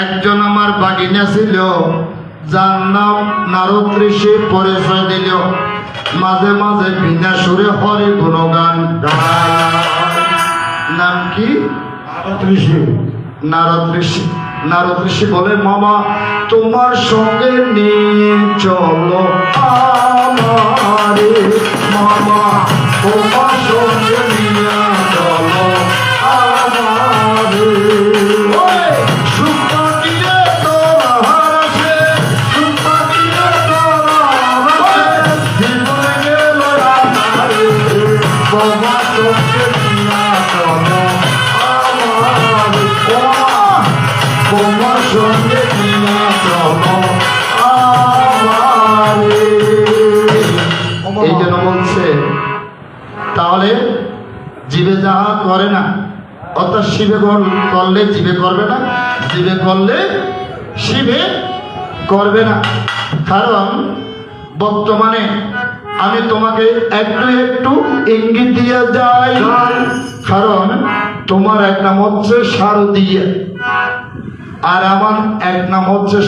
একজন আমার বাগিনা ছিল, যার নাম নারদ ঋষি পরিচয় দিল। মাঝে মাঝে বিনা সুরে হরি গুণগান গায়। নাম কি? নারদ ঋষি বলে, মামা তোমার সঙ্গে নিয়ে চলো আমারে, মামা তোমার সঙ্গে নিয়ে চলো আমারে। এই জন্য বলছে, তাহলে জীবে যাহা করে না, অর্থাৎ শিবে করলে জীবে করবে না, জীবে করলে শিবে করবে না। কারণ বর্তমানে আমি তোমাকে একটু একটু ইঙ্গিত দিয়ে যাই। কারণ তোমার এক নাম হচ্ছে শারদীয়, আর আমার এক নাম হচ্ছে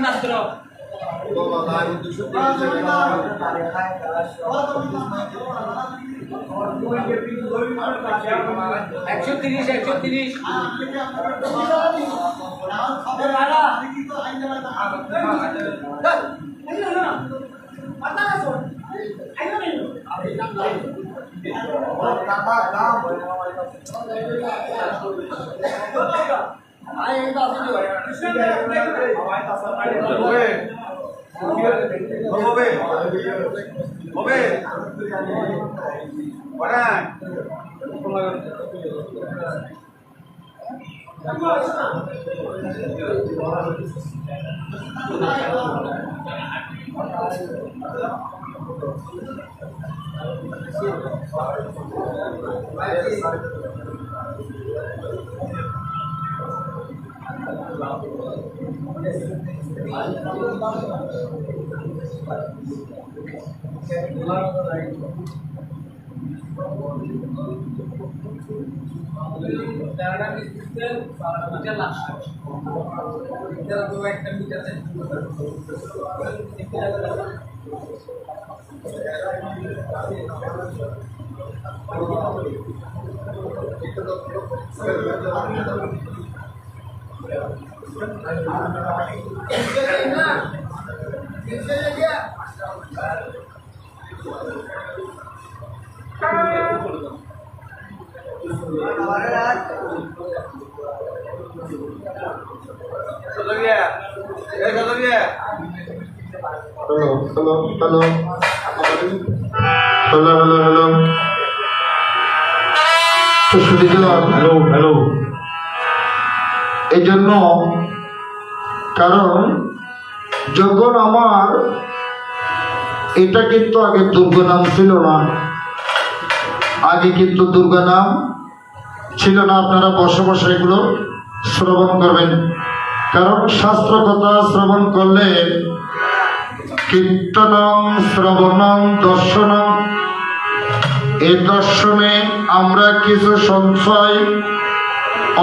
মাত্র 130 একটা মিটার হ্যালো। এই জন্য, কারণ যখন আমার এটা কিন্তু আগে দুর্গা নাম ছিল না, আগে কিন্তু দুর্গা নাম ছিল না। আপনারা বসে বসে এগুলো শ্রবণ করবেন, কারণ শাস্ত্র কথা শ্রবণ করলে কীর্তনং শ্রবণং দর্শনং, এই দর্শনে আমরা কিছু সঞ্চয়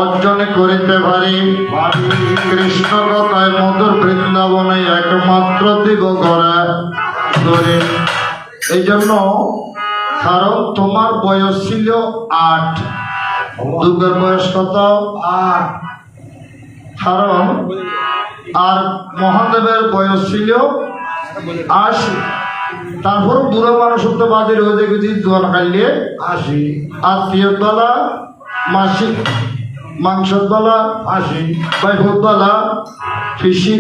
অর্জন করিতে পারি। কৃষ্ণ কথায় মধুর বৃন্দাবনে একমাত্র দিগ করা করে। এই জন্য, কারণ তোমার বয়স ছিল 8, দুর্গার বয়স কত? 8। কারণ আর মহাদেবের বয়স ছিল 80। তারপর বুড়ো মানুষ তো বাজে রোজে কিছু জল খাইলে 80, আত্মীয় তলা মাসিক, মাংসের বেলা 80, বাইফুর বেলা কৃষি,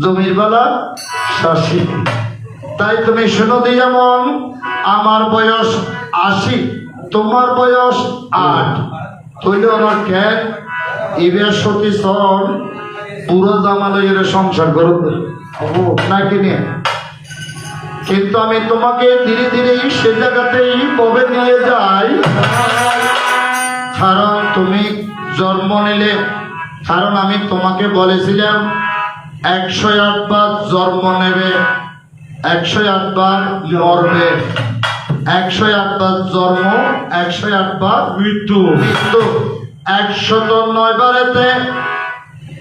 জমির বেলা 80। তাই তুমি শোনো দি, যেমন আমার বয়স 80, তোমার বয়স 8, তৈলে আমার কেন ইবে সতী চরণ বুড়ো জামালয়ের সংসার করবে নাকি নিয়ে। কিন্তু আমি তোমাকে ধীরে ধীরে সে জায়গাতেই কবে নিয়ে যাই, কারণ তুমি জন্ম নিলে। কারণ আমি তোমাকে বলেছিলাম 108 বার জন্ম নেবে, 108 বার মরবে, 108 বার জন্ম, 108 বার মৃত্যু। 109 বারেতে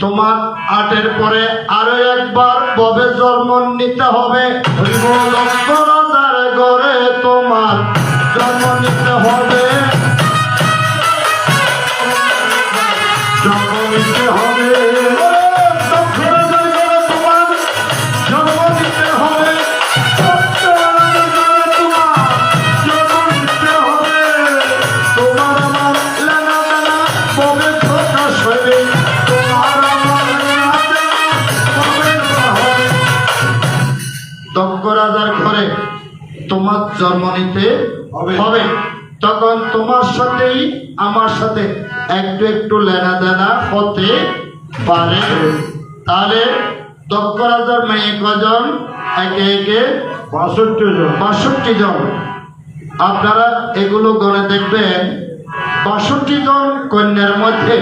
তোমার 8-এর পরে আরো একবার ববে জন্ম নিতে হবে। রাজার ঘরে তোমার জন্ম নিতে হবে, জন্ম নিতে হবে, তোমার জন্ম নিতে হবে, তোমার আমার লেনা লেনা ববে প্রকাশ হবে। দক্ষ রাজার ঘরে তোমার জন্ম নিতে হবে। তখন তোমার সাথেই আমার সাথে একটু একটু লেনা দেনা হতে পারে। তাহলে দক্ষ রাজার মেয়ে কজন? একে একে 62 জন। আপনারা এগুলো গণে দেখবেন, 62 জন কন্যার মধ্যে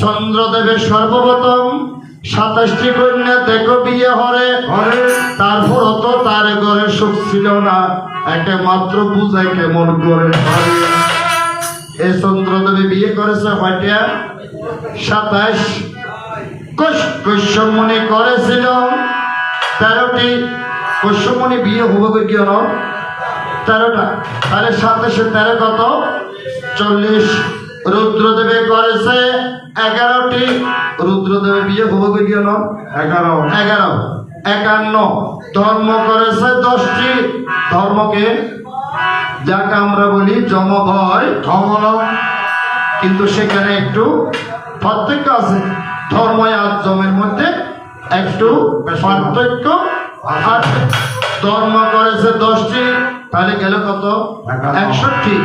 চন্দ্রদেবের সর্বপ্রথম 27টি কন্যা দেখো বিয়ে হরে। তারপর তো তার ঘরে সুখ ছিল না, একে মাত্র বুঝাই কেমন করে। এই চন্দ্রদেবী বিয়ে করেছে কয়টা? 27। কৈশ্যমণি করেছিল 13টি। কৈশ্যমণি বিয়ে হবে কি হল? 13টা। তাহলে 27 13 কত? 40। রুদ্রদেবে করেছে 11টি। রুদ্রদেবে বিয়ে হবে কি হল? 11। 51। ধর্ম করেছে 10টি। ধর্মকে যাকে আমরা বলি যমভয় ধমন, কিন্তু সেখানে একটু পার্থক্য আছে। ধর্ম আর যমের মধ্যে একটু পার্থক্য আছে। ধর্ম করেছে 10টি, তাহলে গেল কত? 61।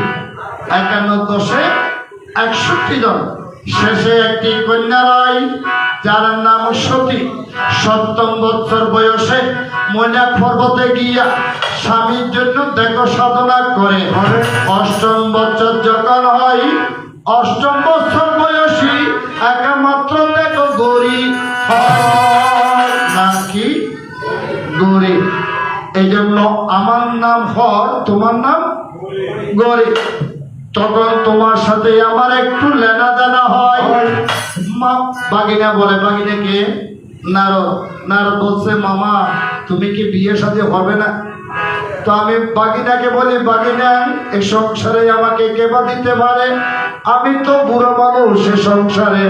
51 10 61 জন। শেষে একটি কন্যা রায়, যার নাম সতী। 7ম বছর বয়সে মৈনাক পর্বতে গিয়া স্বামীর জন্য দেখো সাধনা করে। 8ম বছর যখন হয়, 8ম বছর বয়সী একমাত্র দেখো গৌরী নাকি গৌরী। এই জন্য আমার নাম হর, তোমার নাম গৌরী। তখন তোমার সাথে আমার একটু লেনা দেনা হয়। মা বাগিনা বলে, বাগিনা কে? নারদ নারদ বলছে মামা তুমি কি বিয়ে শাদী হবে না? তো আমি বাগিনাকে বলি বাগিনা এই সংসারে আমাকে কে বা দিতে পারে? আমি তো বুড়ো মানুষ, সে সংসারে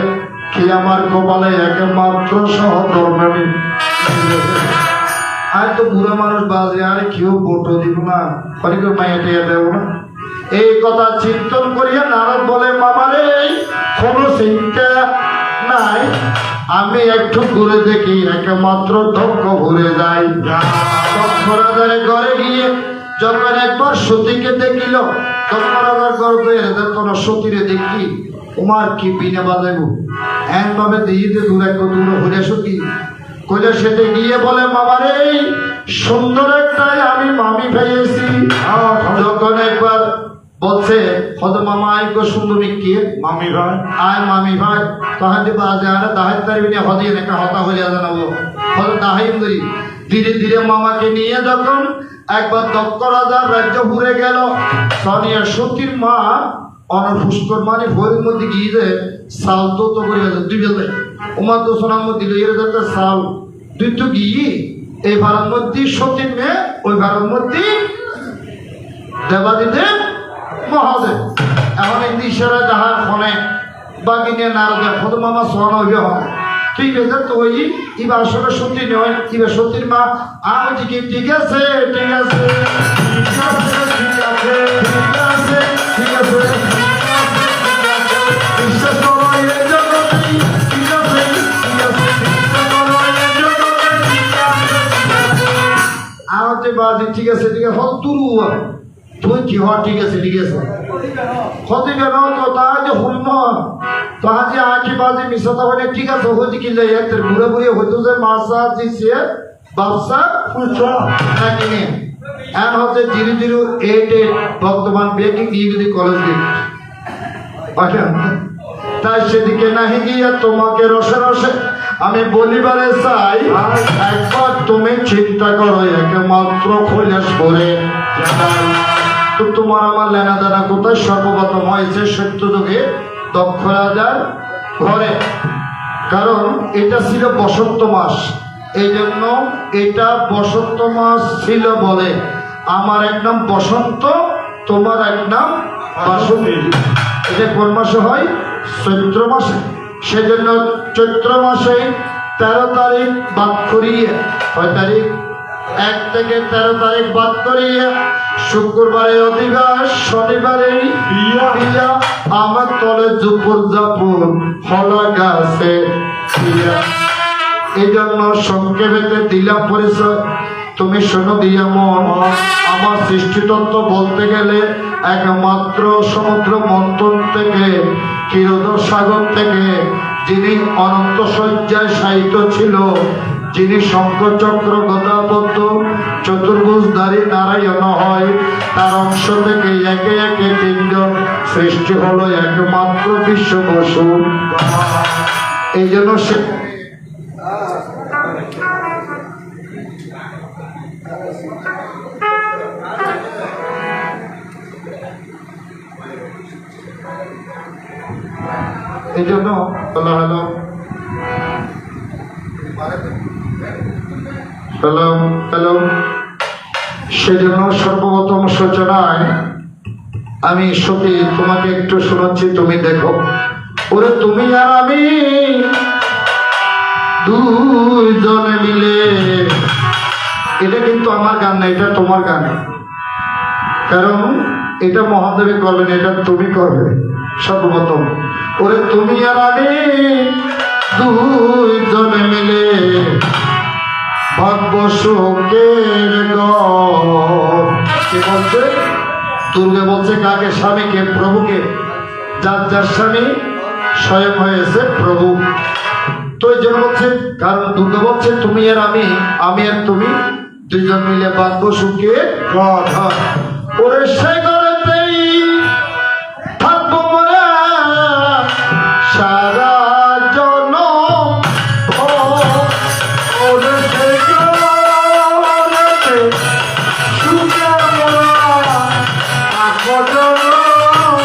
কি আমার কপালে একমাত্র সহধর্মিণী। আমি তো বুড়ো মানুষ বাজে, আরে কেউ ভোটও দিব না, অনেক মাইয়া টিয়া দেব না। এই কথা চিন্তন করিয়া নারদ বলে মামারে কোনো চিন্তা নাই, আমি একটু ঘুরে দেখি, একমাত্র দক্ষ ঘুরে যাই। দক্ষ রাজার ঘরে গিয়ে যখন একবার সতীকে দেখিল, দক্ষ রাজার ঘরে কোন সতীরে দেখি তোমার কি বিনা বাজাইব এমন ভাবে দিয়ে দূর এক দূর হইলে সতী কইলে সেতে গিয়ে বলে মামারে সুন্দর একটাই আমি মামি পেয়েছি। যখন একবার বলছে হদ মামা আই গো সুন্দরী কে মামি ভাই আয় মামি ভাই তাহাতে বাজে আর দাহাই তার বিনে হদিয়ে একটা হতা হইয়া জানাবো হদ দাহাই করি। ধীরে ধীরে মামাকে নিয়ে যখন একবার দক্ষ রাজার রাজ্য ঘুরে গেল, সনিয়া সতীর মা অনপুষ্কর মানে ভয়ের মধ্যে গিয়ে যে সাল তো করে দুই বেলে ওমার তো সোনার মধ্যে লইয়ে যাতে সাল দুই তো গিয়ে এই ভারত মধ্যে সতীর মেয়ে, ওই ভারত মধ্যে দেবাদিদেব মহাদেব। এখন এই ঈশ্বরের যাহার ফোনে বাগিনে নারদের ফটো মামা সোহান হইবে হয় ঠিক আছে। তো ওই এবার আসলে সত্যি নয়, এবার সত্যির মা আমি ঠিক আছে ঠিক আছে ঠিক আছে ঠিক আছে ঠিক আছে ঠিক আছে বিশ্বাস করো এই জগতে ঠিক আছে ঠিক আছে বিশ্বাস করো এই জগতে ঠিক আছে আমাকে বাজি ঠিক আছে ঠিক আছে হল তুরু তুই কি হওয়া ঠিক আছে ঠিক আছে হতে গেল তো তাহলে হইম তাহলে আঁকি বাজি মিশাতে হলে ঠিক আছে হইতে কি যাই এর ঘুরে ঘুরে হইতো যে মাসা দিছে বাদশা পুছো নাকি এন হতে ধীরে ধীরে এইটে বর্তমান বেকিং ডিগ্রি কলেজ দিক তাই সেদিকে নাহি গিয়া তোমাকে রসে রসে আমি বলিবারে চাই একবার তুমি চিন্তা করো একমাত্র কৈলাস করে তো তোমার আমার লেনা দানা কোথায় সর্বপ্রথম হয়েছে সত্য যুগে দক্ষ রাজার ঘরে। কারণ এটা ছিল বসন্ত মাস, এই জন্য এটা বসন্ত মাস ছিল বলে আমার এক নাম বসন্ত, তোমার এক নাম বাসন্তী। এটা কোন মাসে হয়? চৈত্র মাসে। সেজন্য চৈত্র মাসে 13 তারিখ বাদ করিয়ে, 6 তারিখ 1 থেকে 13 তারিখ বাদ করিয়ে শুক্রবারে অধিবাস, শনিবারে বিয়া আমার তলে জুপুর জাপুর হলা গাছে। এই জন্য সংক্ষেপে দিলাম পরিচয়। তুমি শোনো দিয়া মন, আমার সৃষ্টিতত্ত্ব বলতে গেলে একমাত্র সমুদ্র মন্থন থেকে ক্ষীরোদ সাগর থেকে যিনি অনন্ত শয্যায় শায়িত ছিল, যিনি শঙ্খচক্র গদাপদ্ম চতুর্ভুজধারী নারায়ণ হয়, তার অংশ থেকে একে একে 3 জন সৃষ্টি হলো একমাত্র বিশ্ব বসু। এই জন্য সে এই জন্য বলা হলো হ্যালো সেজন্য সর্বপ্রথম সূচনায় আমি সতী তোমাকে একটু শোনাচ্ছি, তুমি দেখো। ওরে তুমি আর আমি দুইজনে মিলে, এটা কিন্তু আমার গান না, এটা তোমার গান। কারণ এটা মহাদেবে করবেন, এটা তুমি করবে সর্বপ্রথম। ওরে তুমি আর আমি দুইজনে মিলে ভাগ্য সুখের কে বলছে? দুর্গে বলছে কাকে? স্বামীকে, প্রভুকে। যার যার স্বামী স্বয়ং হয়েছে প্রভু। তো এই জন্য বলছে, কারণ দুর্গা বলছে তুমি আর আমি, আমি আর তুমি দুইজন মিলে বাঁধবো সুখের কথা। ওরে সে ঘরেতেই থাকবো মোরা সারা জনম। ওরে সে ঘরেতে সুখে মোরা থাকবো জনম।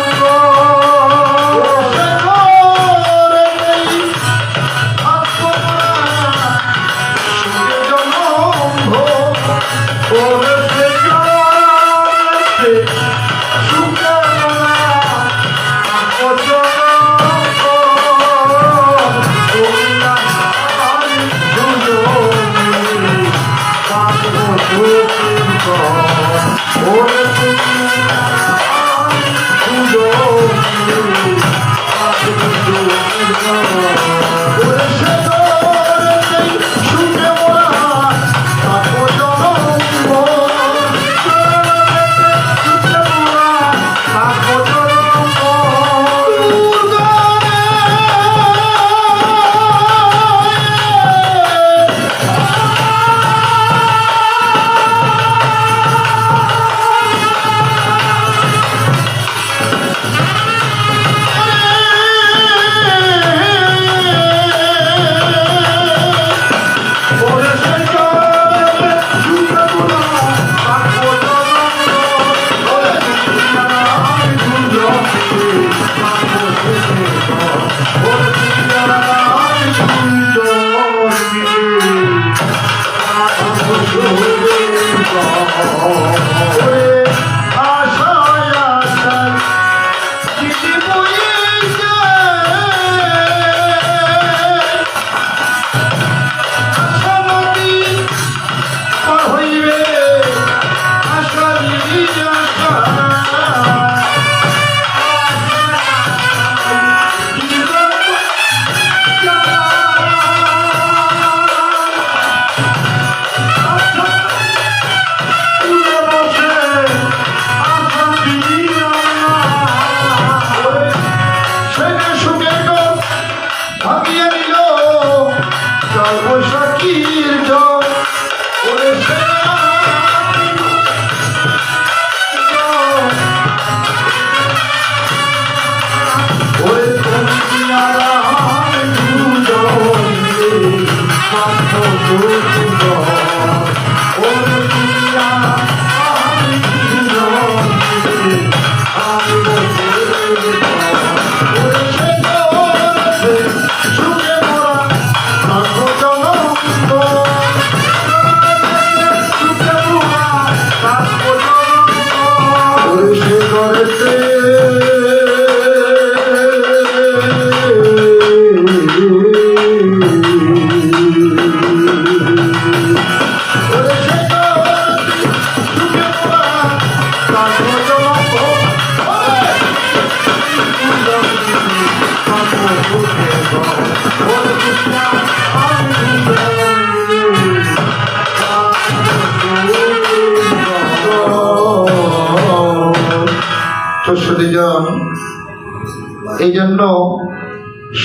এই জন্য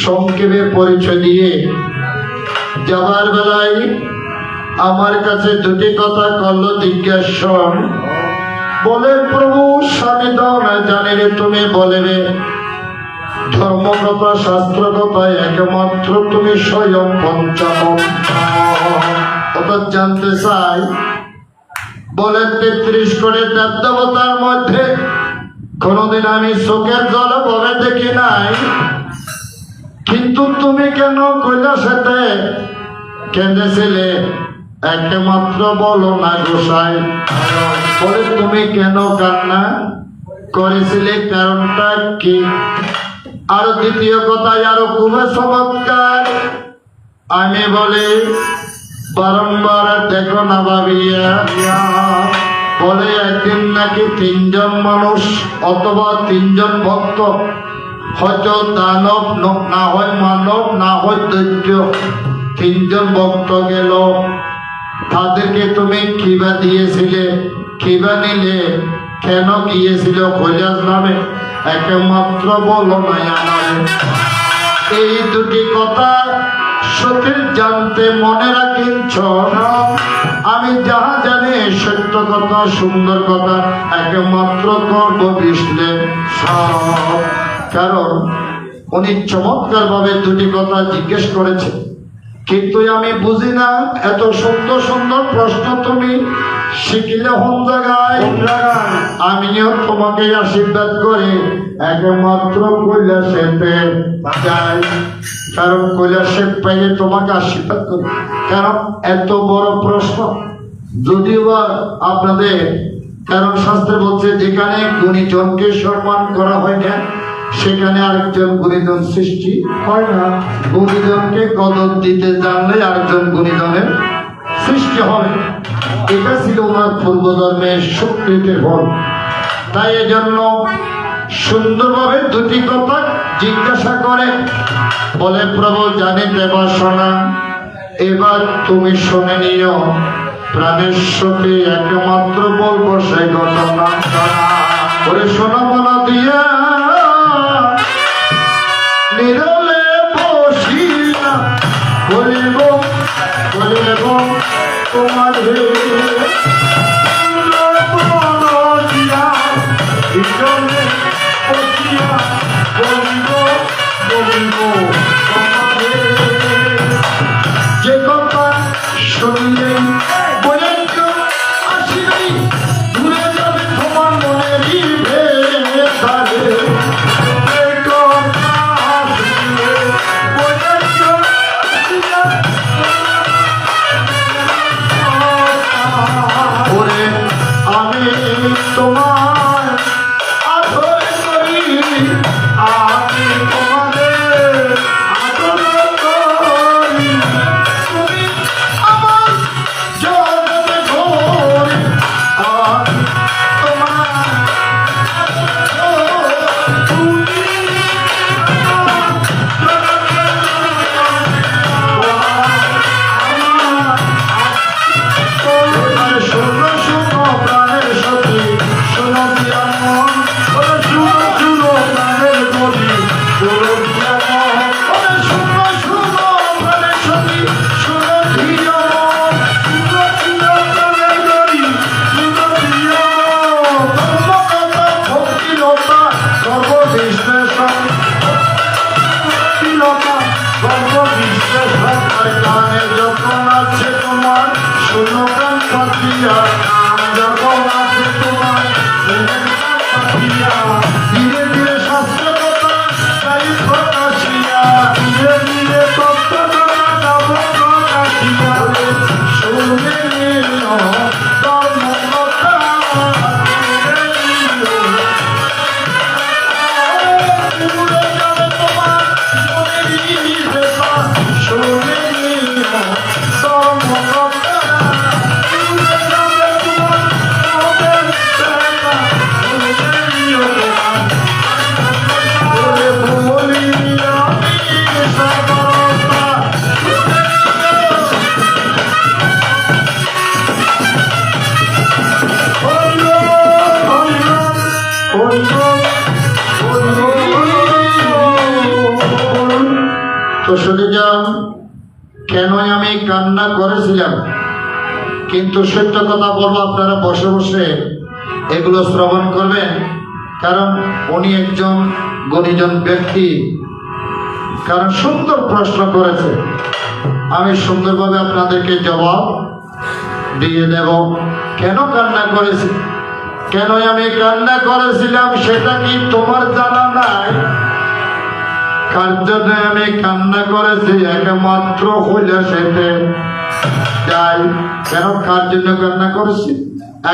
সংক্ষেপে পরিচয় দিয়ে যাবার বেলায় আমার কাছে দুটি কথা করলো জিজ্ঞাসা, বলে প্রভু স্বামী দাও না জানি রে তুমি বলেবে ধর্মকথা শাস্ত্র কথা একমাত্র তুমি স্বয়ং পঞ্চম। অর্থাৎ জানতে চাই বলে 33 করে দেবতার মধ্যে কোনদিন আমি চোখের জল বলে দেখি নাই, কিন্তু তুমি কেন কৈলাসেতে কেঁদেছিলে একমাত্র বলো না গোসাই। বলে তুমি কেন কান্না করেছিলে কারণটা কি? আর দ্বিতীয় কথা আরো খুবই চমৎকার, আমি বলি বারংবার দেখো না ভাবিয়া, বলে একদিন নাকি 3 জন মানুষ অথবা 3 জন ভক্ত, হয়তো দানব না হয় মানব না হয় দৈত্য, 3 জন ভক্ত গেল, তাদেরকে তুমি কিবা দিয়েছিলে, কিবা নিলে, কেন গিয়েছিল কৈলাস নামে একমাত্র বলো নাই আমারে। এই দুটি কথা সঠিক জানতে মনে রাখিছ না, আমি যাহা জানি সত্য কথা সুন্দর কথা একমাত্র করব বিশ্লেষণ। কারণ উনি চমৎকার ভাবে দুটি কথা জিজ্ঞেস করেছে, কিন্তু আমি বুঝি না এত সুন্দর সুন্দর প্রশ্ন তুমি শিখিলে হন জায়গায়। আমিও তোমাকে আশীর্বাদ করে একমাত্র কৈলাসেতে যাই, কারণ কৈলাসে পাইলে তোমাকে আশীর্বাদ করি। কারণ এত বড় প্রশ্ন, যদিও বা আপনাদের কারণ শাস্ত্রে বলছে যেখানে গুণীজনকে সম্মান করা হয় না সেখানে আরেকজন গুণীজন সৃষ্টি হয় না। গুণীজনকে কদর দিতে জানলে আরেকজন গুণীজনের সৃষ্টি হবে। এটা ছিল ওনার পূর্বজন্মের সুকৃতির ফল। তাই এজন্য সুন্দরভাবে দুটি কথা জিজ্ঞাসা করে বলে, প্রভু জানিতে বাসনা, এবার তুমি শুনে নিও, প্রাণের সুখে একমাত্র বলবো সেই ঘটনা। ওরে শোনো বলা দিয়া নিরলে বসিয়া বলিব বলিব তোমার যে কথা শুনলে বলে আসিনি ঘুরে যাবে তোমার মনের ভেতরে। ওরে আমি তোমার আদর করি, আমি তোমাদের আদর করি, তুমি আমার জগতে ঘোরে, আমি তোমার আদর করি, শোনো শোনো প্রাণের সখী, শোনো দিয়া মন, শোনো শোনো প্রাণের কবি, শোনো দিয়া মন, শোনো শোনো প্রাণের সখী, শোনো দিয়া মন, শোনো শোনো প্রাণের কবি, শোনো দিয়া মন। ধর্মকথা ভক্তিলতা সর্ববিশ্লেষণ, ভক্তিলতা সর্ববিশ্লেষণ, গানে যখন আছে তোমার শোনো গান পাতিয়া, যখন আছে তোমার ধীরে ধীরে শাস্ত্র কথা তাই প্রকাশিয়া, ধীরে ধীরে তত্ত্ব যাব প্রকাশিয়া, শুনে নিও ধর্ম কথা, পুরে যাবে তোমার মনের ব্যাপার, শুনে নিও ধর্ম কথা। তো শুনে যান কেনই আমি কান্না করেছিলাম, কিন্তু সত্য কথা বলবো, আপনারা বসে বসে এগুলো শ্রবণ করবেন, কারণ উনি একজন গুণীজন ব্যক্তি, কারণ সুন্দর প্রশ্ন করেছে, আমি সুন্দরভাবে আপনাদেরকে জবাব দিয়ে দেব। কেন কান্না করেছি, কেনই আমি কান্না করেছিলাম সেটা কি তোমার জানা নাই? কার জন্য আমি কান্না করেছি একমাত্র হইলে সেতে যাই। কেন কার জন্য কান্না করেছি?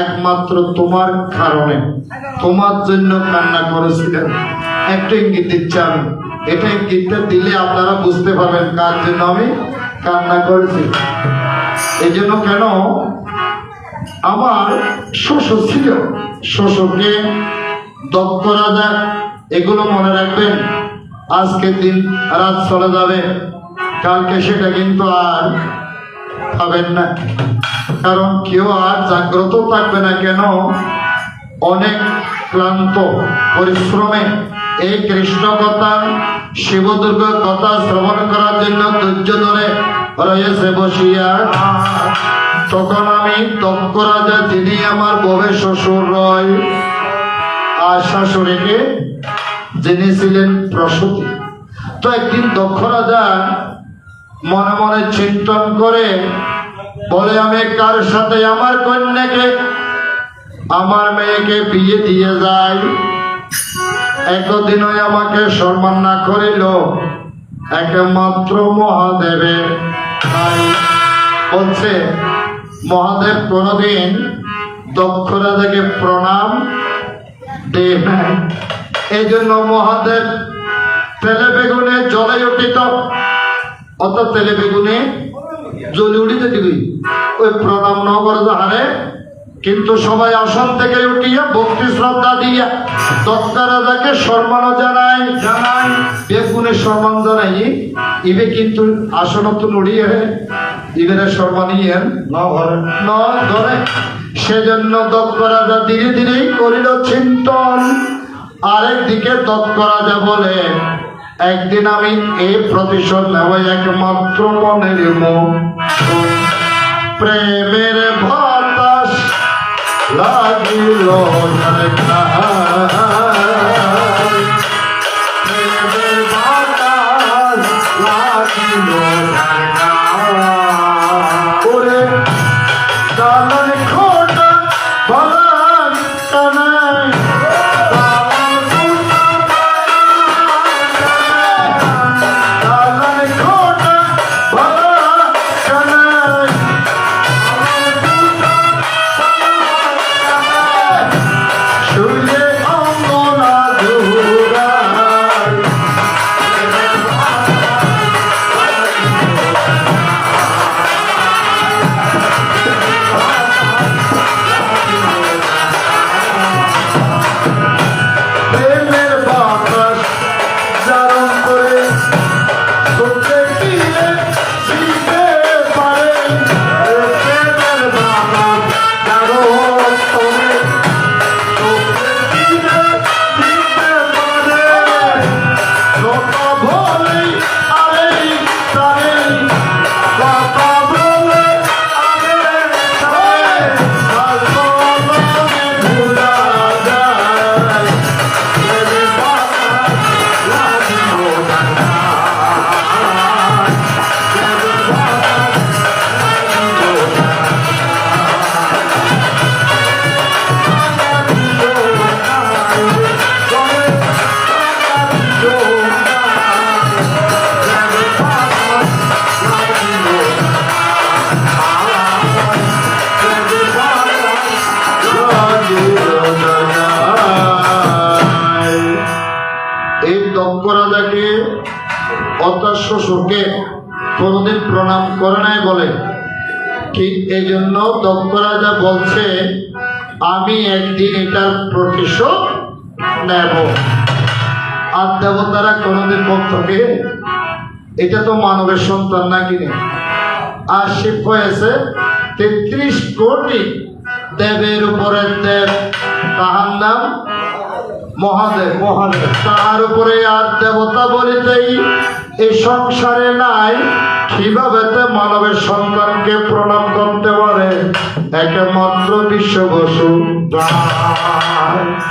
একমাত্র তোমার কারণে, তোমার জন্য কান্না করেছিলেন। একটা ইঙ্গিত দিচ্ছি আমি, এটা ইঙ্গিতটা দিলে আপনারা বুঝতে পারবেন কার জন্য আমি কান্না করেছি। এই জন্য কেন আমার শ্বশুর ছিল, শ্বশুরকে দগ্ধ করা যায়, এগুলো মনে রাখবেন। আজকে দিন রাত চলে যাবে, কালকে সেটা কিন্তু আর পাবেন না, কারণ কেউ আর জাগ্রত থাকবে না। কেন? অনেক ক্লান্ত পরিশ্রমে এই কৃষ্ণ কথা, শিবদুর্গ কথা শ্রবণ করার জন্য ধৈর্য ধরে রয়েছে বসিয়া। তখন আমি দক্ষ রাজা, যিনি আমার ববে শ্বশুর রয়, আর শাশুড়িকে যিনি ছিলেন প্রসূতি। তো একদিন দক্ষ রাজা মনে মনে চিন্তন করে বলে, আমি কার সাথে আমার কন্যাকে, আমার মেয়েকে বিয়ে দিয়ে যাই? একদিনই আমাকে সম্মান না করিল একমাত্র মহাদেবে। তাই বলছে মহাদেব কোনদিন দক্ষ রাজাকে প্রণাম দেয় নাই। এই জন্য মহাদেব তেলে বেগুনে জলে উঠিত, অত তেলে বেগুনে জ্বলি উঠিতে দিবি ওই প্রণাম নগর হারে। কিন্তু সবাই আসন থেকে উঠিয়া ভক্তি শ্রদ্ধা দিয়া দত্ত রাজাকে সম্মান জানাই বেগুনে সম্মান জানাই ইবে কিন্তু আসন তো নড়িয়ে ইবের সম্মান ইয়ে ন ধরে। সেজন্য দক্ষ রাজা ধীরে ধীরে করিল চিন্তন। আরেকদিকে দক্ষ রাজা বলে একদিন আমি এই প্রতিশোধ নেব একমাত্র মনের মুখ। প্রেমের বাতাস লাগিল প্রেমের বাতাস লাগিল ওরে দালান খোটা বালান কানাই অর্থাৎ শ্বশুরকে কোনদিন প্রণাম করে নাই বলে। ঠিক এই জন্য দক্ষ রাজা বলছে আমি একদিন এটার প্রতিশোধ নেব। আর দেবতারা কোনদিন ভক্তকে, এটা তো মানবের সন্তান নাকি নেই, আর শিব হয়েছে ৩৩ কোটি দেবের উপরে দেব, তাহার নাম মহাদেব। তার উপরে আর দেবতা বলিতেই এই সংসারে নাই। কিভাবে মানবের সন্তানকে প্রণাম করতে পারে একমাত্র বিশ্ব বসু।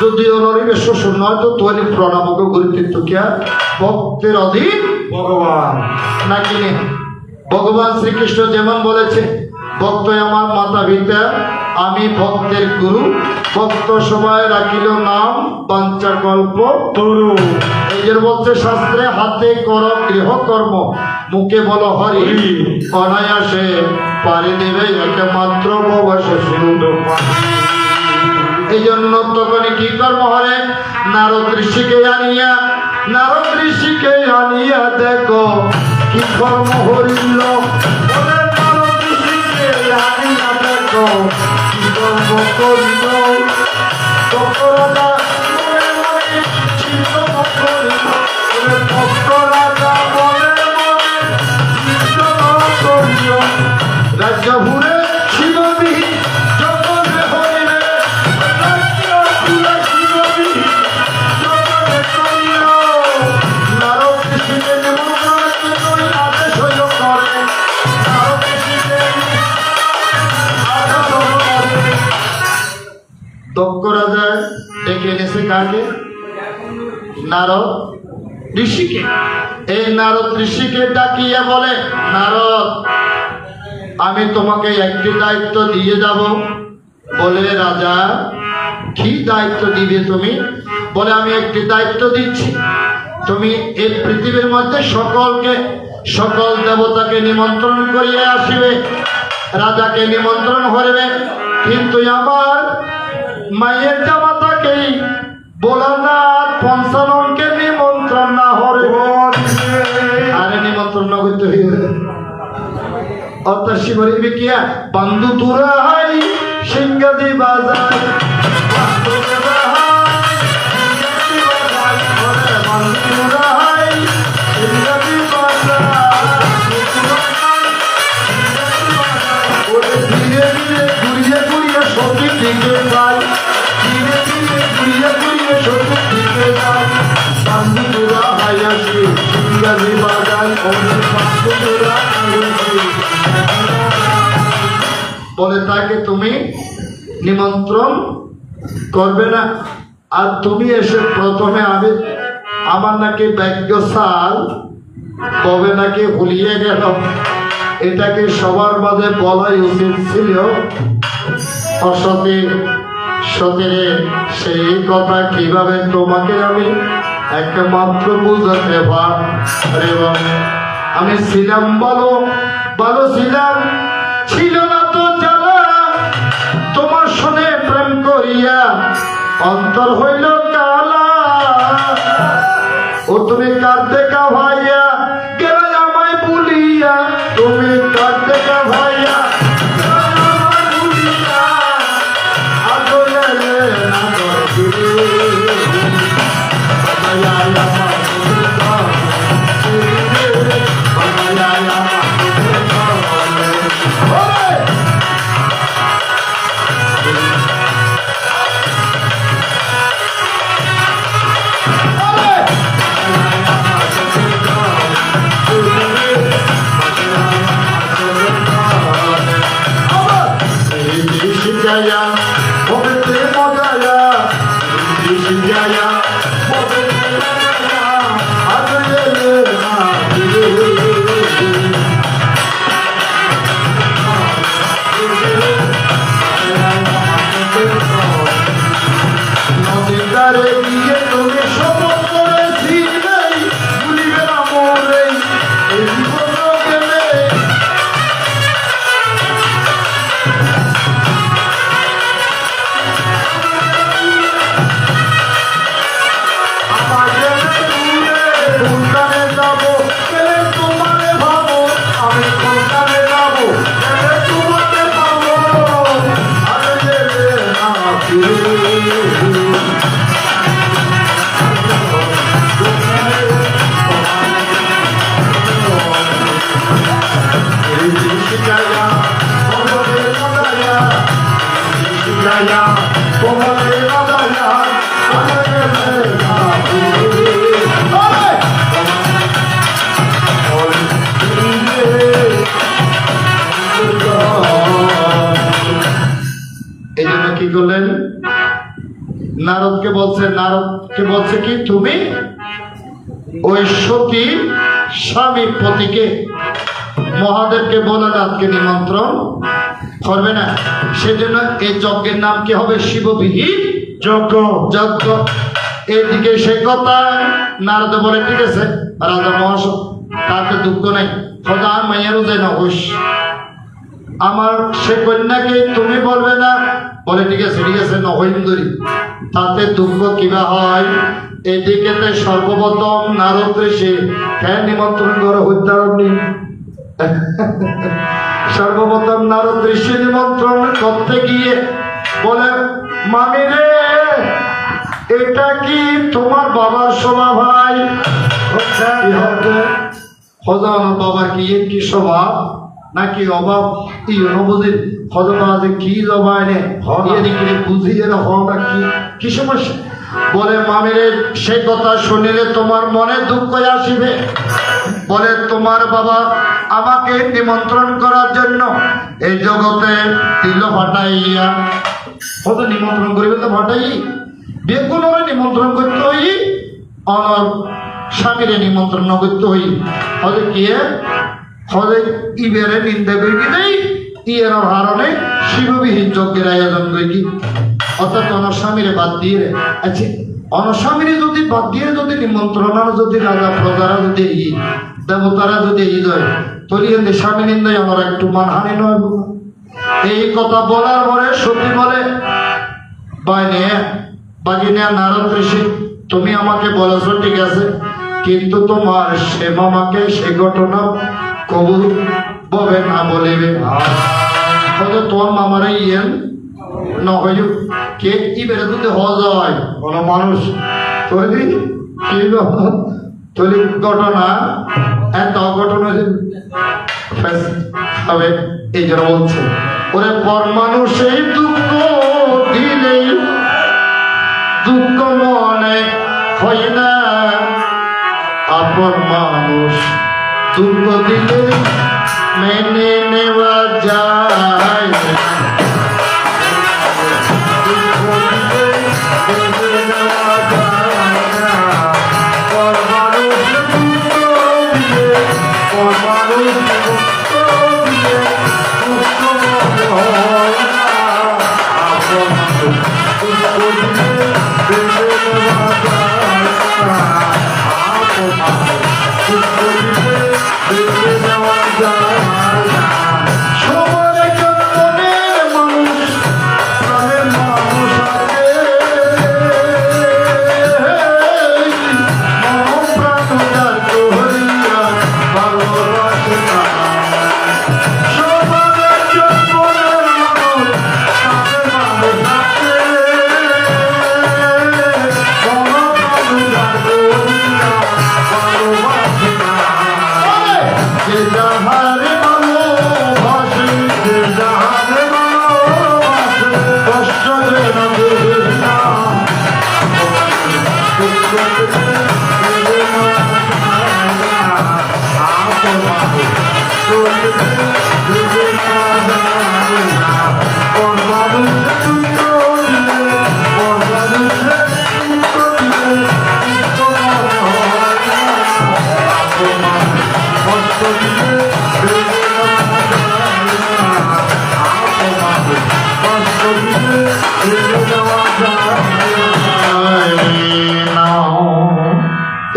যদিও নরিবের শ্বশুর নয় তো তোর প্রণামকে গুরুত্ব কিয়া ভক্তের অধীন ভগবান নাকি নেই। ভগবান শ্রীকৃষ্ণ যেমন বলেছে ভক্ত আমার মাতা পিতা, আমি ভক্তের গুরু, ভক্ত সবাই রাখিল নাম বাঞ্ছা কল্প তরু। এই যে বলছে শাস্ত্রে হাতে কর গৃহকর্ম, মুখে বলো হরি, অনায়াসে পারি দেবে একমাত্র এই জন্য তখনই কি কর্ম হরে নারদ ঋষিকে আনিয়া দেখো কি কর্ম হরিল। কি কর্ম করিল ভক্ত রাজা বলে রাজ্য ভুলে শিববিহী জগতে হইলে নারদ ঋষিকে আদেশ হইল করে দক্ষ রাজা ডেকে এনেছে কাকে? নারদ ঋষিকে। এই নারদ ঋষিকে ডাকিয়ে বলে নারদ আমি তোমাকে একটি দায়িত্ব দিয়ে যাব। বলে রাজা কি দায়িত্ব দিবে তুমি? বলে আমি একটি দায়িত্ব দিচ্ছি, তুমি এই পৃথিবীর মধ্যে সকল দেবতাকে নিমন্ত্রণ করিয়ে আসিবে, রাজাকে নিমন্ত্রণ করবে, কিন্তু আমার মায়ের জামাতাকেই বলা না, পঞ্চাননকে নিমন্ত্রণ না হরে। আরে নিমন্ত্রণ না করতে হইবে অর্থাৎ শিবরী বিকিয়া বন্ধু তুরাই সিংহাদি বাজায় বলে তাকে তুমি নিমন্ত্রণ করবে না। আর তুমি এসে প্রথমে আমার নাকি ভাগ্য সাল কবে নাকি ভুলিয়ে গেল, এটাকে সবার মাঝে বলাই উচিত ছিল। অসতী সতীরে সেই কথা কিভাবে তোমাকে আমি একমাত্র বুঝাতে পারব। আমি ছিলাম ভালো ছিলাম, ছিল না তো জ্বালা তোমার সনে প্রেম করিয়া অন্তর হইল কালা। ও তুমি কার দেখা ভাইয়া গেলে আমায় ভুলিয়া, তুমি কার দেখা ভাইয়া নারদকে বলছে কি তুমি ওই সতী স্বামী পতিকে মহাদেবকে বলে আজকে নিমন্ত্রণ করবে না। সেজন্য এই যজ্ঞের নাম কি হবে? শিববিহীন যজ্ঞ। এদিকে সে কথা নারদ বলে ঠিক আছে রাজা মহাশয়, তাতে দুঃখ নাই, খোদা মাইয়ারও যায় না হোস আমার সে কন্যাকে তুমি বলবে না। বলে ঠিক আছে নহৈন্দরী, তাতে দুঃখ কিবা হয়। এদিকে সর্বপ্রথম নারদ ঋষি নিমন্ত্রণ করে হত্যারণ্য। সর্বপ্রথম নারদ ঋষি নিমন্ত্রণ করতে গিয়ে বলে মামি রে, এটা কি তোমার বাবার স্বভাব? ভাই বাবার কি স্বভাব নাকি অভাব বুঝিন হজমাজে কি জবায় নে বুঝিয়ে হওয়াটা কি সমস্যা? বলে মামিরে সে কথা শুনিলে তোমার মনে দুঃখ আসিবে। বলে তোমার বাবা আমাকে নিমন্ত্রণ করার জন্য এই জগতে দিল ফাটাইয়া, কত নিমন্ত্রণ করিবে তো ফাটাই, বেগুন নিমন্ত্রণ করতে হই, অনর স্বামীরে নিমন্ত্রণ করতে হই। হলে কি হলে ইবেরে নিন্দা করি নেই ইয়ের হারণে শিববিহীন যজ্ঞের আয়োজন করি। অর্থাৎ অনস্বামীরে বাদ দিয়ে আছে, অনস্বামীরে যদি বাদ দিয়ে যদি নিমন্ত্রণ যদি রাজা প্রজারা যদি দেবতারা যদি এই যায় তাহলে স্বামী নিন্দায় আমার একটু মানহানি নয়। এই কথা বলার পরে সত্যি বলে বাগিনা নারদ ঋষি তুমি আমাকে বলেছ ঠিক আছে, কিন্তু তোমার সে মামাকে সে ঘটনা কবুল বলবে না বলিবে হয়তো তোর মামারে ইয়েন নহয় কে কি বেড়ে তুলতে হওয়া যায় কোনো মানুষ তৈরি কি তৈরি ঘটনা একটা অঘটনা হবে এই জন্য বলছে ওরে পর মানুষের দুঃখ দিলে দুঃখ মনে হয় না আপন মানুষ দুঃখ দিলে মেনে নেওয়া যায়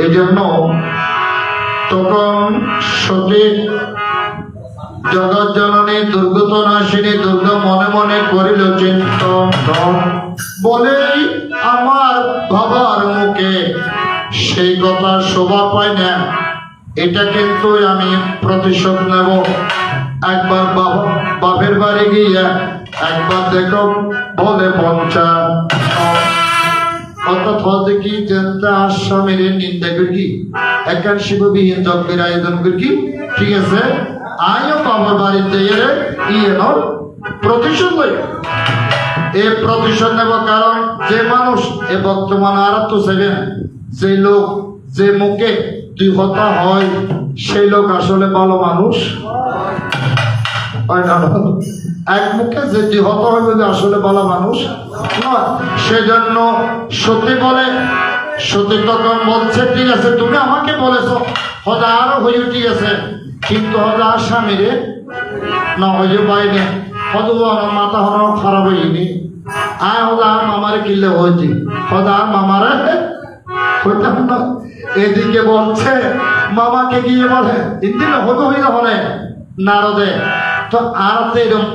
এই জন্য তখন সতী জগৎ জননী দুর্গত নাশিনী দুর্গা মনে মনে করিল চিন্তন বলেই আমার বাবার মুখে সেই কথা শোভা পায় না এটা কিন্তু আমি প্রতিশোধ নেব একবার বাপের বাড়ি গিয়ে একবার দেখো বলে পঞ্চা অর্থাৎ হতে কি জনতা আশ্রমের নিন্দা করি একান শিববিহীন যজ্ঞের আয়োজন করি ঠিক আছে আয়ও বাবার বাড়িতে ইয়ে নর প্রতিশোধ নেব এ প্রতিশোধ নেব কারণ যে মানুষ এ বর্তমান আর তো সেবেন যে লোক যে মুখে তুই হতা হয় সেই লোক আসলে ভালো মানুষ এক মুখে যে হত হবে আসলে ভালো মানুষ নয় সেজন্য সত্যি বলে সত্যি তখন বলছে ঠিক আছে তুমি আমাকে বলেছ হদা আরো হয়ে ঠিক আছে কিন্তু হদা আসামিরে না হয়ে বাইরে হদ মাথা হর খারাপ হয়নি আয় হদা মামারে কিনলে হয়েছি হদা মামারে হইতাম না এদিকে বলছে মামাকে গিয়ে বলে ইন্দিন হতো হইলে হলে নারদে তো আর এরকম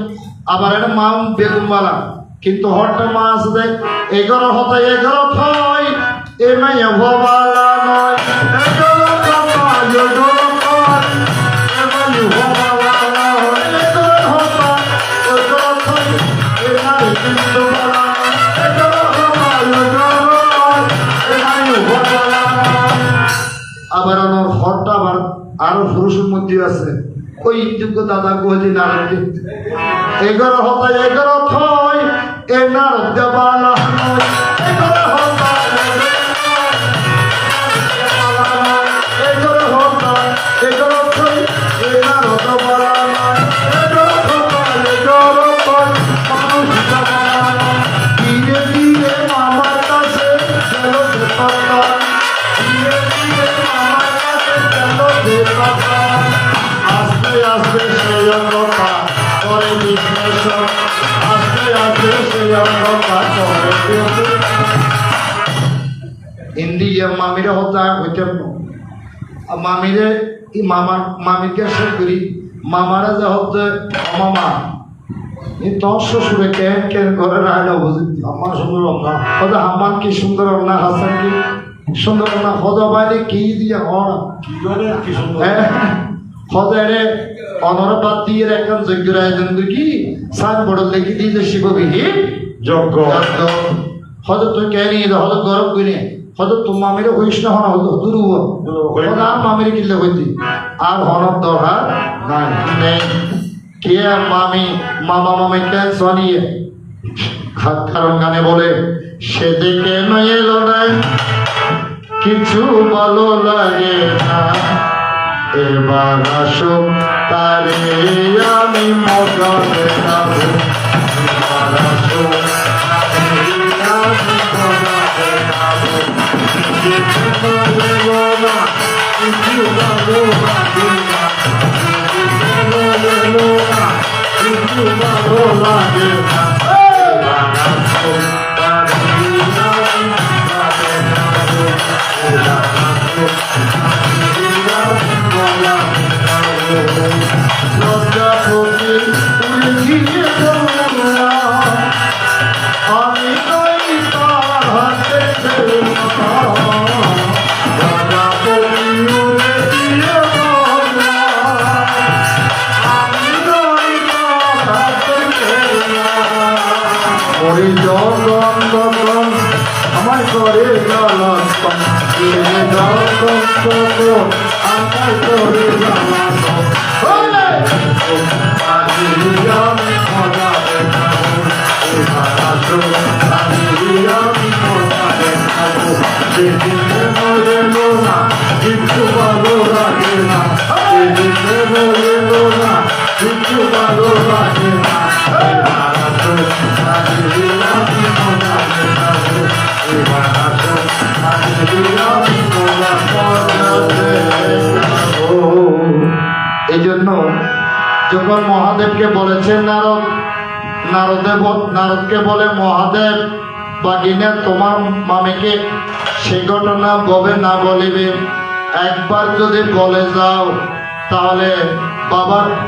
আবার এটা মা বেগুনওয়ালা কিন্তু হরটা মা আছে 11 হতে 11 থই এ মাইয়া ভবালা নয় 11 আবার আমার হরটা আবার আরো পুরুষের মধ্যে আছে ওই যোগ্য দাদা গোজি নারদ 11 হতে 11 থই এ নারদ দেবালা নয় 11 হতে 11 হতে 11 থই এ নারদ দেবালা নয় 11 হতে 11 থই মানুষ দেবালা নয় ধীরে ধীরে আমার কাছে চলো দেবতা ধীরে ধীরে আমার কাছে চলো দেবতা আস্তে আস্তে সেই অন্ধকার করে বিশ্লেষণ আস্তে আস্তে সেই অন্ধকার করে ইন্ডিয়া মামিরা হতা হইতেন মামিরে মামিকে সে করি মামারা যে হতে মামা এই তোর শ্বশুরে কেন কেন করে রাখলো বুঝি আমার সুন্দর না হয়তো আমার কি সুন্দর না হাসান কি সুন্দর না হদ বাইরে কি দিয়ে হওয়া কি সুন্দর হদে অনরপাত দিয়ে এখন যজ্ঞের আয়োজন করি কি সাইনবোর্ড লিখে দিয়ে যে শিববিহীন যজ্ঞ হয়তো তুই কে নিয়ে হয়তো গরম কিনে হয়তো তুম মামিরে হইস না হন হয়তো দুরু আর মামিরে কিনলে হইতি আর হনর দরকার নেই কে মামি মামা মামি কেন শনিয়ে কারণ গানে বলে সেদিকে নয় এলো না কিছু ভালো লাগে না এবার আসো তারে আমি মজা দেখাবো এবার আসো তারে আমি মজা দেখাবো কিছু ভালো না কিছু ভালো লাগে না কিছু ভালো লাগে না এবার আসো তারে আমি মজা দেখাবো এবার আসো লজ্জাপতি উড়িয়ে আমি নই তার হাতে লজ্জাপতি উড়িয়ে আমি নই তার হাতে ওরে জগন গগন আমার করে গলন আমার করে কিছু ভালো লাগে না কিছু ভালো লাগে না এই জন্য যখন মহাদেবকে বলেছেন নারদকে বলে মহাদেব বাগিনে তোমার মামিকে সে ঘটনা ববে না বলিবে একবার যদি বলে যাও তাহলে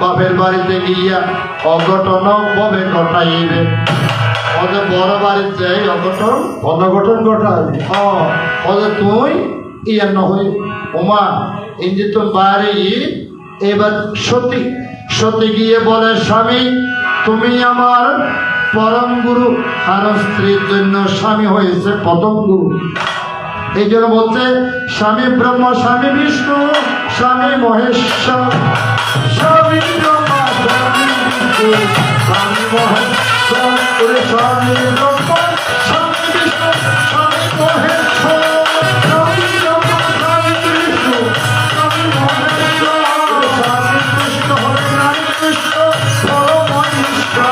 বাপের বাড়িতে গিয়া অঘটন ববে ঘটাইবে ওদের বড় বাড়ির যাই অঘটন ঘটাই ওদের তুই ইয়ে নয় ওমা ইঞ্জি তো বাইরে এবার সতী গিয়ে বলে স্বামী তুমি আমার পরম গুরু আর স্ত্রীর জন্য স্বামী হয়েছে প্রথম গুরু এই জন্য বলছে স্বামী ব্রহ্ম স্বামী বিষ্ণু স্বামী মহেশ্বর স্বামী ব্রহ্মা স্বামী বিষ্ণু স্বামী মহেশ্বর স্বামী ব্রহ্ম স্বামী বিষ্ণু স্বামী মহেশ্বর স্বামী ব্রহ্ম স্বামী বিষ্ণু স্বামী মহেশ্বর স্বামী কৃষ্ণ হরে নাম কৃষ্ণ পরম ঈশ্বর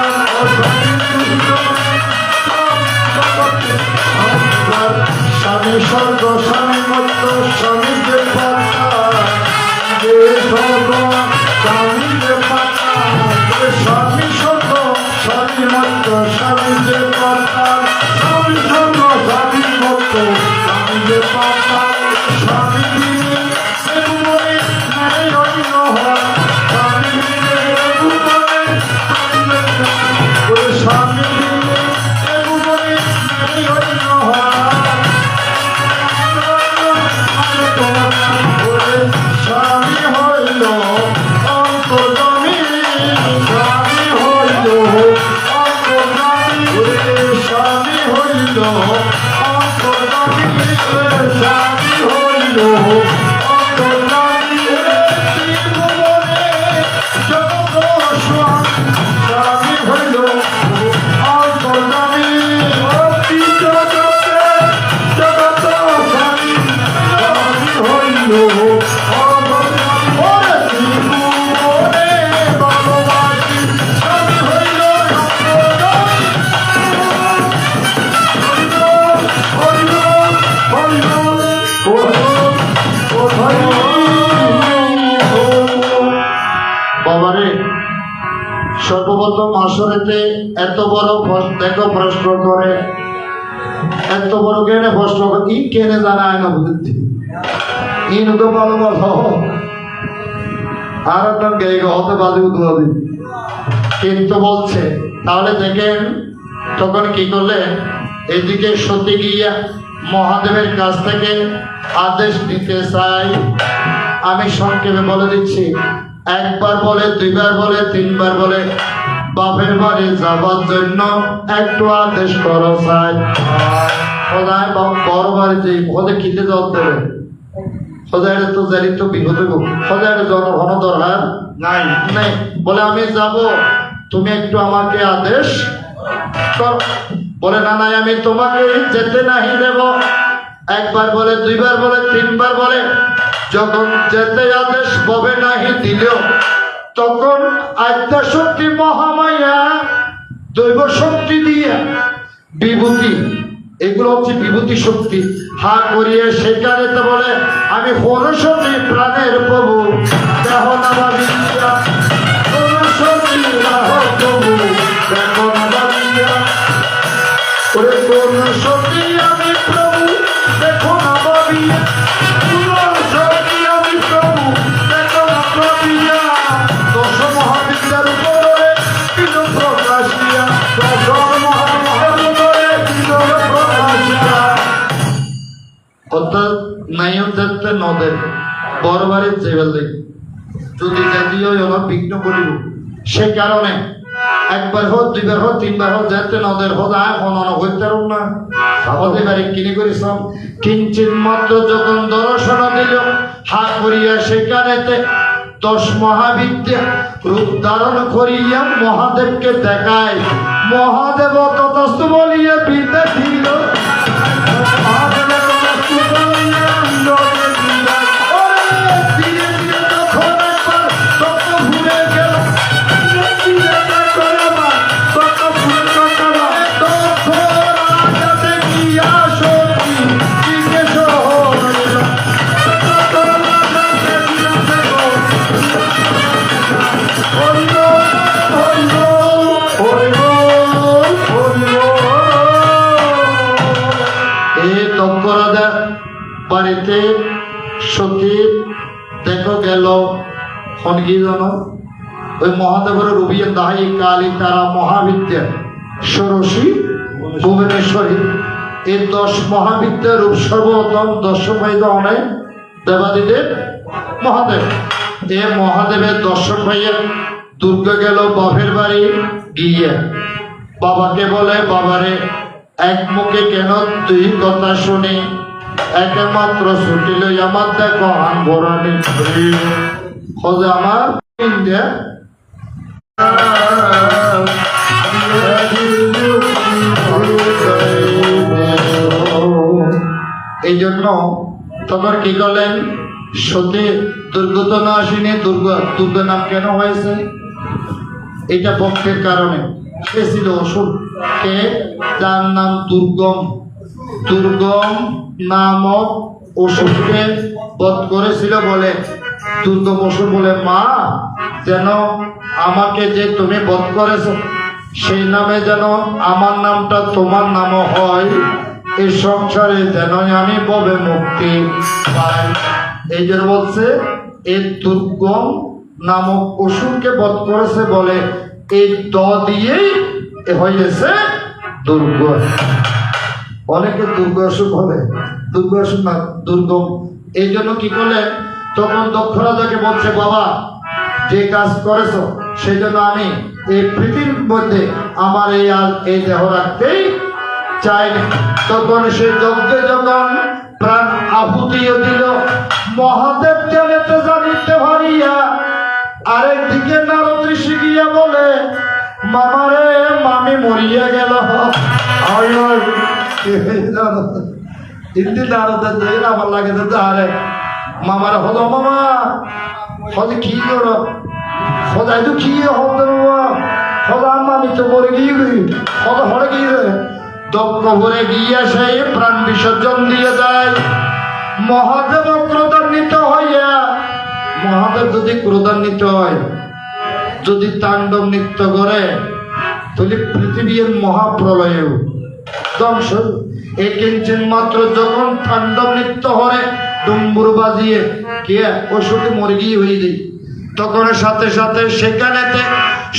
স্বামী কৃষ্ণ স্বামী স্বর্গ স্বামী মত্ত স্বামী যে পাতা যে স্বর্গ স্বামী যে পাতা স্বামী স্বর্গ স্বামী মত্ত স্বামী যে পাতা স্বামী স্বর্গ স্বামী মত্ত স্বামী যে পাতা স্বামী স্বামী স্বামী হইল অন্তর্গামী স্বামী হইল অন্তর্গামী স্বামী হইল অন্তর্গামী স্বামী হইল অন্তর্গামী স্বামী হইল অন্তর্গামী জগত স্বামী হইল বাবারে সর্বপ্রথম আসরেতে এত বড় দেখো প্রশ্ন করে এত বড় কেনে প্রশ্ন ই কেনে জানায় না বুদ্ধি ইনকে ভালো কথা আর আপনার গায়ে হতে বাজে উদ্বোধন কিন্তু বলছে তাহলে দেখেন তখন কি করলে এদিকে সতী গিয়া মহাদেবের কাছ থেকে আদেশ নিতে চাই আমি সংক্ষেপে বলে দিচ্ছি একবার বলে, দুইবার বলে, তিনবার বলে বাপের বাড়ি যাবার জন্য একটু আদেশ করো চাই। সদায় বড় বাড়িতে ওদের কিনতে যাওয়া দেবে, সদায় তো জানি তো বিপদ হইব, সদায় জনগণ দরকার নাই নাই। বলে আমি যাব, তুমি একটু আমাকে আদেশ কর। বলে না নাই, আমি তোমাকে যেতে নাহি দেব। একবার বলে, দুইবার বলে, তিনবার বলে, যখন যেতে আদেশ ববে নাহি দিল, তখন আদ্যা শক্তি মহামায়া দৈব শক্তি দিয়ে বিভূতি, এগুলো হচ্ছে বিভূতি শক্তি, হা করিয়ে সেখানে তো বলে আমি পরশতি প্রাণের প্রভু দেহ না ভাবিয়া, পরশতি রাহ প্রভু দেহ না ভাবিয়া, ওরে পরশতি আমি প্রভু দেখো না ভাবিয়া, পরশতি আমি প্রভু দেখো না ভাবিয়া, দশ মহাবিদ্যার উপরে বিষ্ণু প্রকাশিয়া, দশ মহাবিদ্যার উপরে বিষ্ণু প্রকাশিয়া। অর্থাৎ নাইম যাতে নদের বড় বাড়ির জেবেল যদি জাতীয় বিঘ্ন করিব, সে কারণে একবার হোক, দুইবার হোক, তিনবার হোক, যাতে নদের হোক আয় হনন হইতে না হতে পারে কিনে করিলাম। কিঞ্চিত মাত্র যখন দর্শন দিল, হা করিয়া সেখানেতে 10 মহাবিদ্যা রূপ ধারণ করিয়া মহাদেবকে দেখায়। মহাদেব ততস্থ বলিয়া বিদ্যা দিল, বাড়িতে সতী দেখো গেল কি জানো, ওই মহাদেবের রুবিয়া দাহাই কালী তারা মহাবিদ্যা ষোড়শী ভুবনেশ্বরী, এই 10 মহাবিদ্যার রূপ সর্বপ্রথম 10 পাইল অনেক দেবাদিদেব মহাদেব। এ মহাদেবের দর্শন পাইয়া দুর্গা গেল বাপের বাড়ি গিয়ে বাবাকে বলে, বাবারে এক মুখে কেন তুই কথা শুনি, একমাত্র ছুটি লই আমার দেখো আনবরণী খোঁজে আমার ইন্ডিয়া। এই জন্য তখন কি করলেন, সতী দুর্ঘটনা আসেনি। দুর্গা নাম কেন হয়েছে, এটা ভক্তের কারণে। সে ছিল অসুর, কে যার নাম দুর্গম। দুর্গম নামক অসুরকে বধ করেছিল বলে দুর্গম অসুর বলে, মা যেন আমাকে যে তুমি বধ করেছ সেই নামে যেন আমার নামটা তোমার নামও হয়, এই সংসারে যেন আমি ববে মুক্তি পাই। এই জন্য বলছে এই দুর্গম নামক অসুরকে বধ করেছে বলে এই দ দিয়েই হয়েছে দুর্গ। অনেকে দুর্গ অসুখ হবে, দুর্গ অসুখ না দুর্গম। এই জন্য কি করলে, তখন দক্ষ রাজাকে বলছে, বাবা যে কাজ করেছ সেই জন্য আমি এই পৃথিবীর মধ্যে আমার এই দেহ রাখতেই চাই না। তখন সেই যজ্ঞে যখন প্রাণ আহুতিও দিল, মহাদেব জানিতে জানিতে ভারিয়া আরেকদিকে নারদ ঋষি গিয়া বলে, মামারে মামি মরিয়া গেল। হিন্দি নারদের দেখে আমার লাগে আরে মামারা হলো, মামা হলে কি করো সদাই তো কি হতো সদা মামি তো মরে গিয়ে সদা হরে গিয়ে দক্ষ ভরে গিয়ে সেই প্রাণ বিসর্জন দিয়ে যায়। মহাদেব ক্রোধান্বিত হইয়া, মহাদেব যদি ক্রোধান্বিত হয়, যদি তাণ্ডব নৃত্য করে, তাহলে পৃথিবীর মহাপ্রলয় ধ্বংস। এই কিঞ্চিন মাত্র যখন তাণ্ডব নৃত্য হয় ডুম্বুর বাজিয়ে কে অসুখে মরে গিয়ে হয়ে যায়, তখন সাথে সাথে সেখানেতে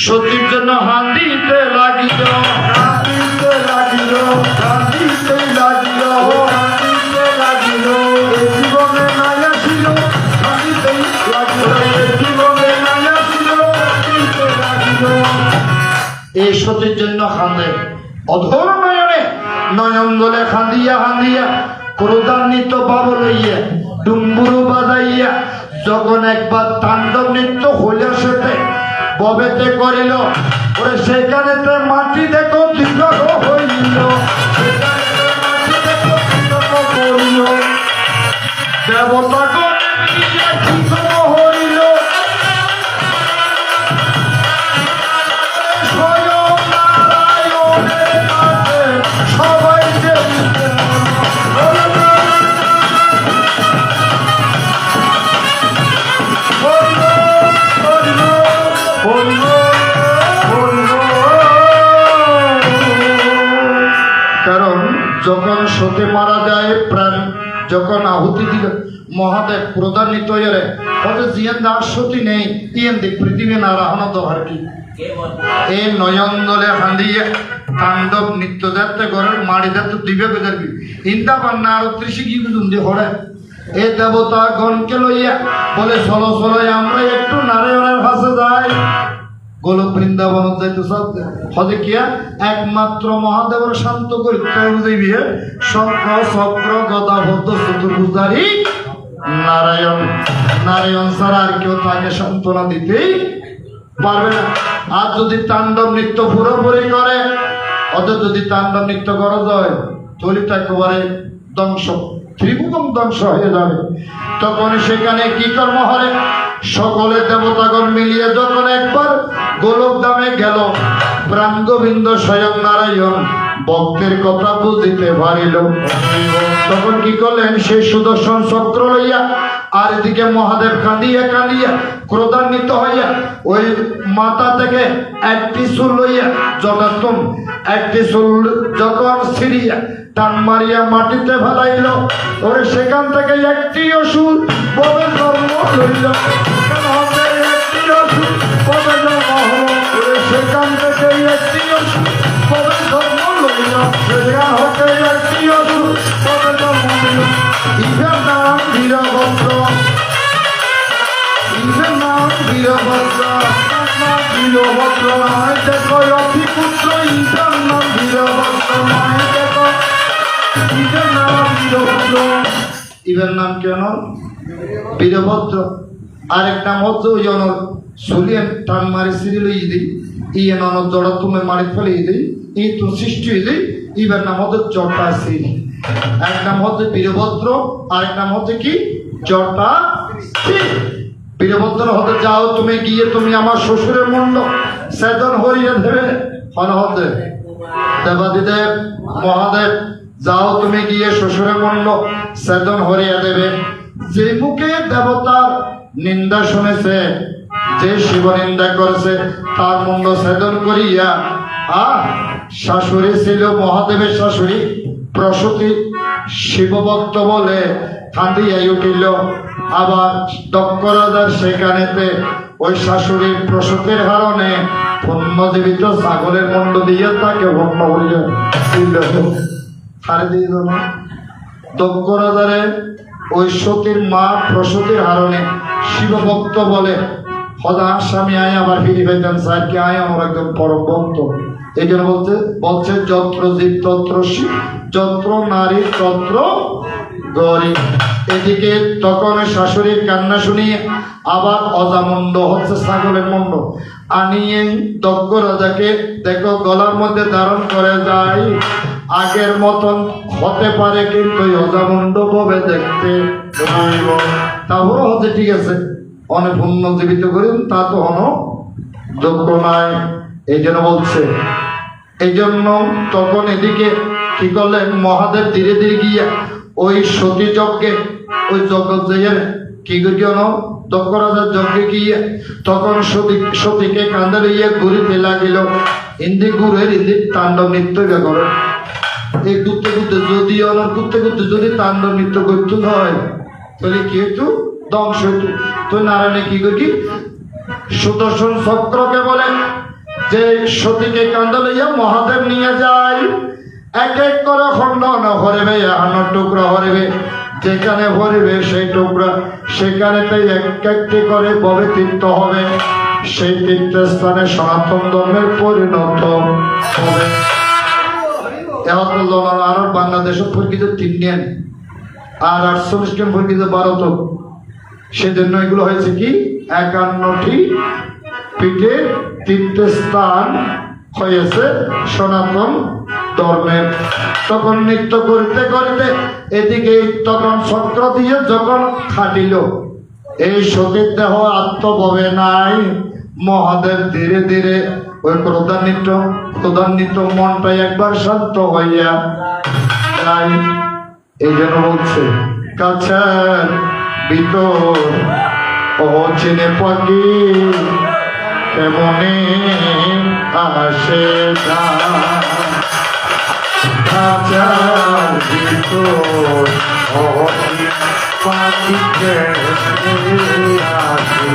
সতীর জন্য হাঁদিতে লাগিল, কাঁদিতে লাগিল, কাঁদিতে লাগিল, কাঁদিতে লাগিল। জীবনে নাই আসিল, কাঁদিতেই লাগিল, জীবনে নাই সতীর জন্য কাঁদে, অধর নয়নে নয়ন জলে কাঁদিয়া কাঁদিয়া ক্রোধান্বিত ভাব লইয়া ডুম্বুরু বাজাইয়া যখন একবার তাণ্ডব নৃত্য হইয়া সেতে ববেতে করিল, ওরে সেখানেতে মাটি দেখো দীর্ঘ হইল, দেবতা হইল, সবাই কারণ যখন সতে মারা যায় প্রাণ যখন আহুতি দিল মহাদেব প্রধানিত হয়ে হয়তো জিয়ান দাস সতী নেই ইয়েন দেখ পৃথিবী নারায়ণ দোহার কি এই নয়ন দলে হাঁদিয়ে তাণ্ডব নৃত্য যাতে ঘরের মাড়ি যাতে দিবে বেদারবি ইন্দা বান্না আর ত্রিশি কি বুঝুন হরে এই দেবতা গণকে লইয়া বলে চলো চলো আমরা একটু নারায়ণের কাছে যাই। গোলক বৃন্দাবন যাইতে সাথে হতে কিয়া একমাত্র মহাদেবের শান্ত করিতে দিবি শঙ্খ চক্র গদা ভদ্র চতুর্ভুজারি নারায়ণ, নারায়ণ ছাড়া আর কেউ তাকে সান্ত্বনা দিতেই পারবে না। আর যদি তাণ্ডব নৃত্য পুরোপুরি করে অথচ যদি তাণ্ডব নৃত্য করা যায় তাহলে তো একেবারে ধ্বংস ত্রিভুবন ধ্বংস হয়ে যাবে। তখন সেখানে কি কর্ম হয় সকলে দেবতাগণ মিলিয়ে যখন একবার গোলক ধামে গেল প্রাণ গোবিন্দ স্বয়ং নারায়ণ ভক্তের কথা বুঝিতে পারিল, তখন কি করলেন সেই সুদর্শন চক্র লইয়া আর এদিকে মহাদেব কাঁদিয়া কাঁদিয়া ক্রোধান্বিত হইয়া ওই মাথা থেকে একটি চুল লইয়া যথার্থম একটি চুল যখন ছিড়িয়া টান মারিয়া মাটিতে ফেলাইল, ওরে সেখান থেকে একটি অসুর ববে জন্ম লইল, একটি অসুর ববে জন্ম হল, সেখান থেকে একটি অসুর ববে জন্ম লইল, সেখান হতে একটি অসুর ববে জন্ম লইল। ইহার নাম বীরভদ্র, ইহার নাম বীরভদ্র, বীরভদ্র নয় দেখো অধিপুত্র, ইহার নাম বীরভদ্র নয় দেখো, ইহার নাম বীরভদ্র, ইহার নাম কেন বীরভদ্র। আরেক নাম হচ্ছে ওই অনর সুলিয়ান টান মারি সিরিল দিই ইয়ে ননদ জড়া তুমি মারি ফেলে দিই এই তো সৃষ্টি দিই, ইবার নাম হচ্ছে জটা সিরি। এক নাম হচ্ছে বীরভদ্র, আরেক নাম হচ্ছে কি জটা সিরি। বীরভদ্র হতে যাও তুমি গিয়ে তুমি আমার শ্বশুরের মুন্ড সেদন হরিয়ে দেবে, হন হতে দেবাদিদেব মহাদেব যাও তুমি গিয়ে শ্বশুরের মুন্ড সেদন হরিয়ে দেবে। যে মুখে দেবতার নিন্দা শুনেছে, যে শিব নিন্দা করেছে তার মুন্ড ছেদন করিয়া শাশুড়ি ছিল মহাদেবের শাশুড়ি প্রসূতি শিবভক্ত বলে কাঁদিয়াই উঠিল। আবার দক্ষ রাজার সেখানেতে ওই শাশুড়ির প্রসূতির কারণে পুণ্যজীবিত ছাগলের মুন্ড দিয়ে তাকে ভগ্ন করিয়া দিল। ছাড়ে দিয়ে দিল দক্ষ রাজারে ওই সতীর মা প্রসূতির হারণে শিবভক্ত বলে হদা স্বামী আয় আবার ফিরি পাইতেন স্যার কি আয় আমার একদম পরম ভক্ত। এই জন্য বলছে যত্র জীব তত্র শিব, যত্র নারী তত্র গরিব। এদিকে তখন শাশুড়ির কান্না শুনিয়ে আবার অজামুন্ড হচ্ছে ছাগলের মুন্ড আনিয়ে দক্ষ রাজাকে দেখো গলার মধ্যে ধারণ করে যায়। আগের মতন হতে পারে কিন্তু অজামুন্ড ভাবে দেখতে তাহলে হতে ঠিক আছে অনেক পুণ্য জীবিত করেন তা তো হন যোগ্য নাই। এই জন্য বলছে এই জন্য তখন এদিকে কি করলেন মহাদেব ধীরে ধীরে গিয়া ওই সতী যজ্ঞে ওই যজ্ঞ যাইয়া কি করিল দক্ষ রাজার যজ্ঞে গিয়ে তখন সতীকে কান্দে লইয়া ঘুরিতে লাগিল। হিন্দি ঘুরের হিন্দি তাণ্ডব নৃত্য করে এই ঘুরতে ঘুরতে যদি অনার ঘুরতে ঘুরতে যদি তাণ্ডব নৃত্য করতে হয় তাহলে কি হইতো ধ্বংস হইতো। তো নারায়ণে কি করি সুদর্শন চক্রকে বলে যে সতীকে কান্দে লইয়া মহাদেব নিয়ে যায়। এক এক করে খণ্ডন হরিবে, এহানোর টুকরা হরিবে, যেখানে হরিবে সেই টুকরা সেখানে এক একটি করে ভবে তীর্থ হবে। সেই তীর্থস্থানে সনাতন ধর্মের পরিণত হবে। এখন আরব বাংলাদেশত প্রকৃত 3 দিন আর 48 জন প্রকৃত ভারত, সেজন্য এগুলো হয়েছে কি 51টি পীঠের তীর্থস্থান হয়েছে সনাতন ধর্মের। তখন নৃত্য করতে করতে এদিকে তখন চক্র দিয়ে যখন খাটিল, এই সতীর দেহ আত্মভাবে নাই, মহাদেব ধীরে ধীরে ওই ক্রোধান্বিত মনটাই একবার শান্ত হইয়া তাই এই জন্য বলছে কাছের ভিতর ও চিনে পাখি কেমনে আসে কাছের ভিতর ও পাখি কেমনে আসে